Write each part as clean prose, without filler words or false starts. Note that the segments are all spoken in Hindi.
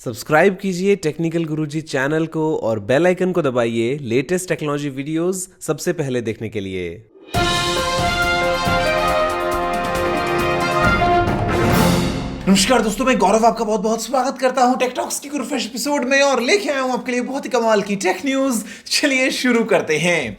सब्सक्राइब कीजिए टेक्निकल गुरुजी चैनल को और बेल आइकन को दबाइए लेटेस्ट टेक्नोलॉजी वीडियोस सबसे पहले देखने के लिए। नमस्कार दोस्तों, मैं गौरव आपका बहुत बहुत स्वागत करता हूं टेक टॉक्स की फ्रेश एपिसोड में और लेके आया हूं आपके लिए बहुत ही कमाल की टेक न्यूज। चलिए शुरू करते हैं।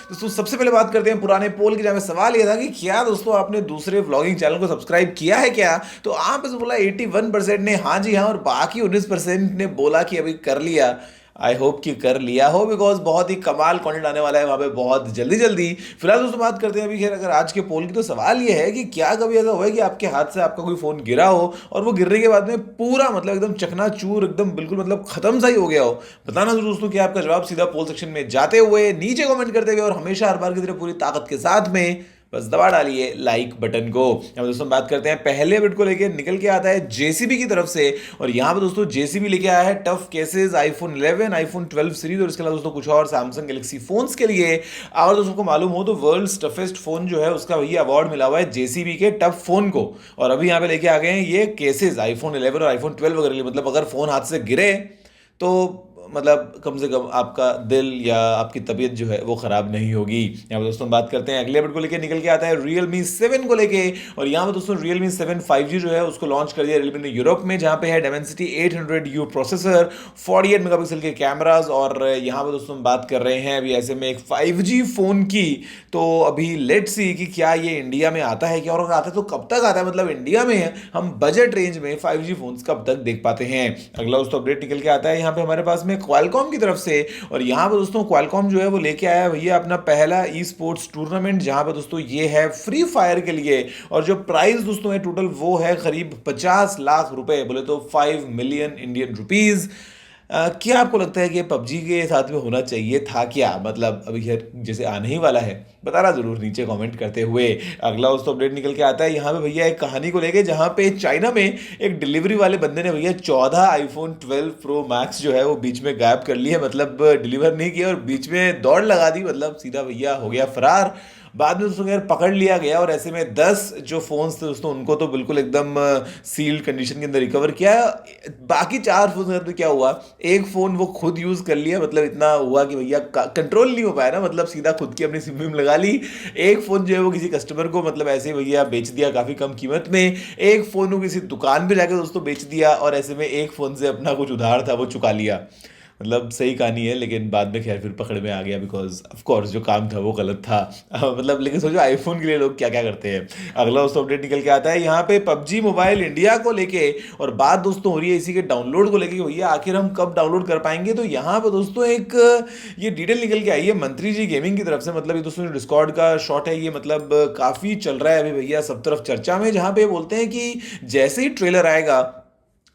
दोस्तों सबसे पहले बात करते हैं पुराने पोल की, जहां सवाल यह था कि क्या दोस्तों आपने दूसरे व्लॉगिंग चैनल को सब्सक्राइब किया है क्या। तो आप इसे बोला 81% ने हाँ जी हाँ, और बाकी 19% ने बोला कि अभी कर लिया। आई होप कि कर लिया हो, बिकॉज बहुत ही कमाल कंटेंट आने वाला है वहाँ पे बहुत जल्दी जल्दी। फिलहाल दोस्तों बात करते हैं अभी खैर अगर आज के पोल की, तो सवाल ये है कि क्या कभी ऐसा हुआ है कि आपके हाथ से आपका कोई फोन गिरा हो और वो गिरने के बाद में पूरा मतलब एकदम चकनाचूर एकदम बिल्कुल मतलब खत्म सा ही हो गया हो। बताना जरूर दोस्तों कि आपका जवाब सीधा पोल सेक्शन में जाते हुए नीचे कमेंट करते हुए, और हमेशा हर बार की तरह पूरी ताकत के साथ में बस दबा डालिए लाइक बटन को। अब दोस्तों बात करते हैं पहले अपडेट को लेके, निकल के आता है जेसीबी की तरफ से, और यहाँ पे दोस्तों जेसीबी लेके आया है tough cases iPhone 11, iPhone 12 series और इसके अलावा दोस्तों कुछ और सैमसंग गैलेक्सी फोन्स के लिए। और दोस्तों को मालूम हो तो वर्ल्ड्स टफेस्ट फोन जो है उसका वही अवार्ड मिला हुआ है जेसीबी के टफ फोन को, और अभी यहाँ पे लेके आ गए हैं ये केसेस आईफोन 11 और आईफोन 12 वगैरह लिए। मतलब अगर फोन हाथ से गिरे तो मतलब कम से कम आपका दिल या आपकी तबीयत जो है वो खराब नहीं होगी। यहाँ पर दोस्तों बात करते हैं अगले अपडेट को लेकर, निकल के आता है Realme 7 को लेके, और यहाँ पर दोस्तों Realme 7 5G जो है उसको लॉन्च कर दिया Realme ने यूरोप में, जहाँ पे है Dimensity 800U प्रोसेसर, 48 मेगापिक्सल के कैमराज, और यहाँ पर दोस्तों बात कर रहे हैं अभी ऐसे में एक 5G फोन की। तो अभी लेट्स सी कि क्या ये इंडिया में आता है क्या, और अगर आता है तो कब तक आता है। मतलब इंडिया में हम बजट रेंज में 5G फोन्स कब तक देख पाते हैं। अगला दोस्तों अपडेट निकल के आता है यहाँ पे हमारे पास में क्वालकॉम की तरफ से, और यहाँ पर दोस्तों क्वालकॉम जो है वो लेके आया भैया अपना पहला ई स्पोर्ट्स टूर्नामेंट, जहाँ पर दोस्तों ये है फ्री फायर के लिए, और जो प्राइस दोस्तों है टोटल वो है करीब 50 लाख रुपए, बोले तो 5 मिलियन इंडियन रुपीज। क्या आपको लगता है कि पबजी के साथ में होना चाहिए था क्या। मतलब अभी खैर जैसे आने ही वाला है, बताना जरूर नीचे कमेंट करते हुए। अगला दोस्तों अपडेट निकल के आता है यहाँ पे भैया एक कहानी को लेके, जहाँ पे चाइना में एक डिलीवरी वाले बंदे ने भैया 14 आईफोन 12 प्रो मैक्स जो है वो बीच में गायब कर लिया। मतलब डिलीवर नहीं किया और बीच में दौड़ लगा दी, मतलब सीधा भैया हो गया फरार। बाद में दोस्तों यार पकड़ लिया गया, और ऐसे में 10 जो फोन्स थे दोस्तों उनको तो बिल्कुल एकदम सील्ड कंडीशन के अंदर रिकवर किया। बाकी 4 फोन में क्या हुआ, एक फोन वो खुद यूज कर लिया, मतलब इतना हुआ कि भैया कंट्रोल नहीं हो पाया ना, मतलब सीधा खुद की अपनी सिम लगा ली। एक फोन जो है वो किसी कस्टमर को मतलब ऐसे भैया बेच दिया काफी कम कीमत में। एक फोन को किसी दुकान पे जाकर दोस्तों बेच दिया, और ऐसे में एक फोन से अपना कुछ उधार था वो चुका लिया। मतलब सही कहानी है, लेकिन बाद में खैर फिर पकड़ में आ गया, बिकॉज ऑफ कोर्स जो काम था वो गलत था। मतलब लेकिन सोचो आईफोन के लिए लोग क्या क्या करते हैं। अगला दोस्तों अपडेट निकल के आता है यहाँ पे पबजी मोबाइल इंडिया को लेके, और बात दोस्तों हो रही है इसी के डाउनलोड को लेके, भैया आखिर हम कब डाउनलोड कर पाएंगे। तो यहाँ पे दोस्तों एक ये डिटेल निकल के आई है मंत्री जी गेमिंग की तरफ से। मतलब ये दोस्तों डिस्कॉर्ड का शॉट है ये, मतलब काफी चल रहा है अभी भैया सब तरफ चर्चा में, जहाँ पे बोलते हैं कि जैसे ही ट्रेलर आएगा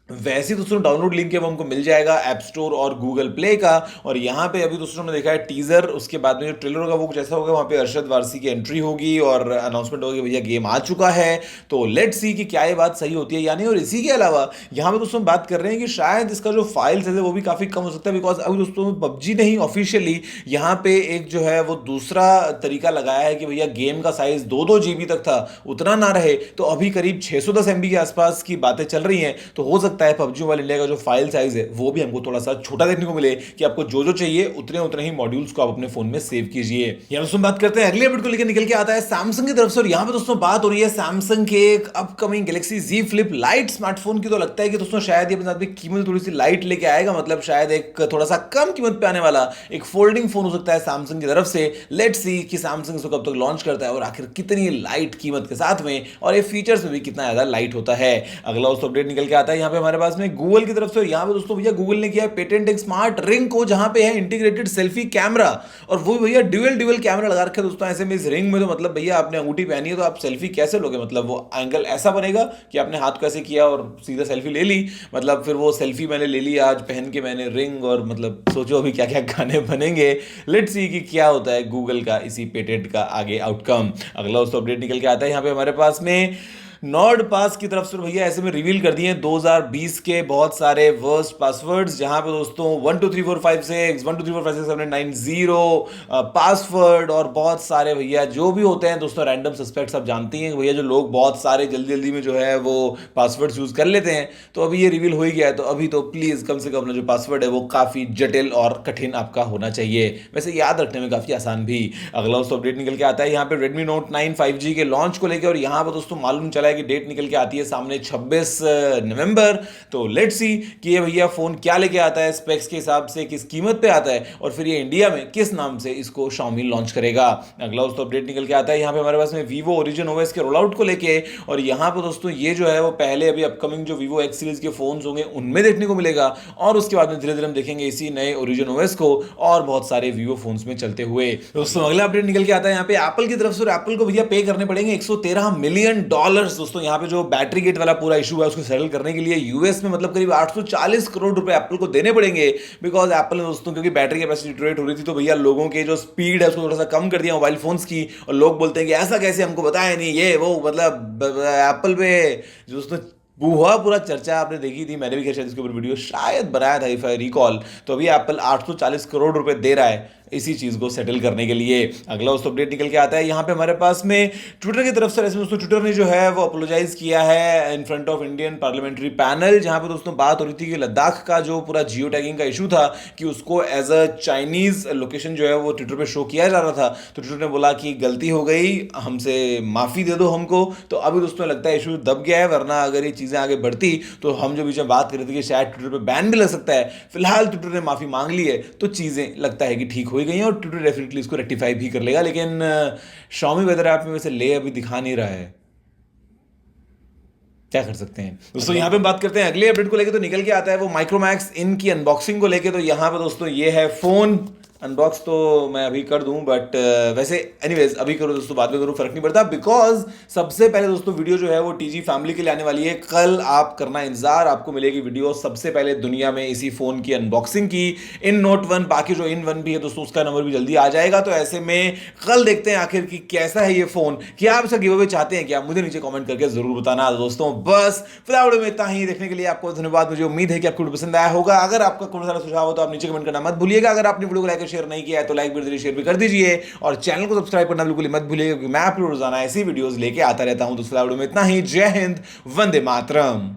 वैसे ही दोस्तों डाउनलोड लिंक है वो हमको मिल जाएगा ऐप स्टोर और गूगल प्ले का। और यहाँ पे अभी दोस्तों हमने देखा है टीजर, उसके बाद में जो ट्रेलर होगा वो कुछ ऐसा होगा, वहाँ पे अरशद वारसी की एंट्री होगी और अनाउंसमेंट होगी भैया गेम आ चुका है। तो लेट्स सी कि क्या ये बात सही होती है या नहीं। और इसी के अलावा यहाँ पे दोस्तों बात कर रहे हैं कि शायद इसका जो फाइल साइज है वो भी काफी कम हो सकता है, बिकॉज अभी दोस्तों पबजी नहीं ऑफिशियली यहाँ पे एक जो है वो दूसरा तरीका लगाया है कि भैया गेम का साइज 2-2 GB तक था, उतना ना रहे। तो अभी करीब 610 MB के आसपास की बातें चल रही हैं। तो हो सकता है पबजी मोबाइल इंडिया का जो फाइल साइज है वो भी हमको थोड़ा सा छोटा देखने को मिले, कि आपको जो जो चाहिए उतने उतने ही मॉड्यूल्स को आप अपने फोन में सेव कीजिए। यहाँ दोस्तों बात करते हैं अगले अपडेट को लेकर, निकल के आता है सैमसंग की तरफ से, और यहाँ पे दोस्तों बात हो रही है सैमसंग के एक upcoming Galaxy Z Flip light smartphone की। तो लगता है कि दोस्तों शायद ये अपने साथ में कीमत थोड़ी सी लाइट लेके आएगा, मतलब शायद एक थोड़ा सा कम कीमत पे आने वाला एक फोल्डिंग फोन हो सकता है सैमसंग की तरफ से। लेट्स सी कि सैमसंग इसको कब तक लॉन्च करता है और आखिर कितनी लाइट कीमत के साथ में, और ये फीचर्स में भी कितना ज्यादा लाइट होता है। अगला दोस्तों अपडेट निकल के आता है यहाँ पे हमारे पास में गूगल की तरफ से, यहाँ पे दोस्तों भैया गूगल ने किया है पेटेंट एक स्मार्ट रिंग को, जहां पे है इंटीग्रेटेड सेल्फी कैमरा, और वो भैया ड्यूअल कैमरा लगा रखे दोस्तों ऐसे में इस रिंग में। तो मतलब भैया आपने अंगूठी पहनी है तो आप सेल्फी कैसे लोगे, मतलब वो एंगल ऐसा बनेगा कि आपने हाथ को ऐसे किया और सीधा सेल्फी ले ली। मतलब फिर वो सेल्फी मैंने ले ली आज पहन के मैंने रिंग, और मतलब सोचो अभी क्या क्या गाने बनेंगे। लेट्स सी कि क्या होता है गूगल का इसी पेटेंट का आगे आउटकम। अगला दोस्तों अपडेट निकल के आता है यहाँ पे हमारे पास में नॉर्ड पास की तरफ से भैया ऐसे में रिवील कर दिए 2020 के बहुत सारे वर्स्ट पासवर्ड्स, जहां पे दोस्तों 123456 123456 पासवर्ड और बहुत सारे भैया जो भी होते हैं दोस्तों रैंडम सस्पेक्ट्स। आप जानती हैं भैया जो लोग बहुत सारे जल्दी जल्दी में जो है वो पासवर्ड्स यूज कर लेते हैं, तो अभी ये रिवील हो ही गया है, तो अभी तो प्लीज कम से कम अपना जो पासवर्ड है वो काफी जटिल और कठिन आपका होना चाहिए, वैसे याद रखने में काफी आसान भी। अगला दोस्तों अपडेट निकल के आता है यहाँ पे Redmi Note 9 5G के लॉन्च को लेकर, और यहाँ पर दोस्तों मालूम चला है कि डेट निकल के आती है सामने 26 नवंबर। तो लेट्स सी कि ये भैया फोन क्या लेके आता है, स्पेक्स के हिसाब से किस कीमत पे आता है, और फिर ये इंडिया में किस नाम से इसको Xiaomi लॉन्च करेगा। अगला दोस्तों अपडेट निकल के आता है यहाँ पे हमारे पास में Vivo Origin OS के रोल आउट को लेके, और यहाँ पर दोस्तों ये जो है वो पहले अभी अपकमिंग जो Vivo X सीरीज के फोन्स होंगे उनमें देखने को मिलेगा, और उसके बाद में धीरे धीरे हम देखेंगे इसी नए Origin OS को और बहुत सारे Vivo फोन्स में चलते हुए। दोस्तों अगला अपडेट निकल के आता है यहाँ पे एप्पल की तरफ से, और एप्पल को भैया पे करने पड़ेंगे $113 मिलियन। दोस्तों यहाँ पे जो बैटरी गेट वाला पूरा इशू है उसको सेटल करने के लिए यूएस में मतलब करीब 840 करोड़ रुपए एप्पल को देने पड़ेंगे, बिकॉज एप्पल ने दोस्तों क्योंकि बैटरी कैपेसिटी डिटोरेट हो रही थी, तो भैया लोगों के जो स्पीड है उसको थोड़ा सा कम कर दिया मोबाइल फोन्स की, और लोग बोलते हैं कि ऐसा कैसे, हमको बताया नहीं ये वो, मतलब एप्पल पे जो दोस्तों हुआ पूरा चर्चा आपने देखी थी, मैंने भी खैर शायद इसके ऊपर वीडियो शायद बनाया था इफ आई रिकॉल। तो अभी एप्पल 840 करोड़ रुपए दे रहा है इसी चीज को सेटल करने के लिए। अगला दोस्तों अपडेट निकल के आता है यहाँ पे हमारे पास में ट्विटर की तरफ से। ऐसे दोस्तों ट्विटर ने जो है वो अपोलोजाइज किया है in front of Indian parliamentary panel, जहां पे दोस्तों बात हो रही थी कि लद्दाख का जो पूरा जियो टैगिंग का इशू था कि उसको एज अ चाइनीज लोकेशन जो है वो ट्विटर पे शो किया जा रहा था, तो ट्विटर ने बोला कि गलती हो गई, हमसे माफी दे दो हमको। तो अभी दोस्तों लगता है इशू दब गया है, वरना अगर ये चीजें आगे बढ़ती तो हम जो बीच में बात कर रहे थे कि शायद ट्विटर पे बैन भी लग सकता है, फिलहाल ट्विटर ने माफी मांग ली है, तो चीजें लगता है कि ठीक हो गई हैं और ट्विटर डेफिनेटली इसको रेक्टिफाई भी कर लेगा। लेकिन Xiaomi वेदर ऐप में वैसे ले अभी दिखा नहीं रहा है, क्या कर सकते हैं दोस्तों। यहाँ पे बात करते हैं अगले अपडेट को लेके, तो निकल के आता है वो माइक्रोमैक्स इन की अनबॉक्सिंग को लेके। तो यहाँ पे दोस्तों ये है फोन अनबॉक्स, तो मैं अभी कर दूं, बट वैसे एनीवेज अभी करो दोस्तों, बाद में करो, फर्क नहीं पड़ता, बिकॉज सबसे पहले दोस्तों वीडियो जो है वो टीजी फैमिली के लिए आने वाली है। कल आप करना इंतजार, आपको मिलेगी वीडियो सबसे पहले दुनिया में इसी फोन की अनबॉक्सिंग की, इन नोट 1। बाकी जो इन 1 भी है दोस्तों उसका नंबर भी जल्दी आ जाएगा। तो ऐसे में कल देखते हैं आखिर की कैसा है ये फोन। क्या आप इसका गिव अवे चाहते हैं क्या, मुझे नीचे कॉमेंट करके जरूर बताना दोस्तों। बस फिलहाल में इतना ही, देखने के लिए आपको धन्यवाद। मुझे उम्मीद है कि आपको पसंद आया होगा। अगर आपका कोई सारा सुझाव हो तो आप नीचे कमेंट करना मत भूलिएगा। अगर आपने वीडियो को लाइक शेयर नहीं किया है तो लाइक भी शेयर भी कर दीजिए, और चैनल को सब्सक्राइब करना बिल्कुल मत भूलिएगा, क्योंकि मैं आप रोजाना ऐसी वीडियोस लेके आता रहता हूं। तो फिलहाल में इतना ही। जय हिंद, वंदे मातरम।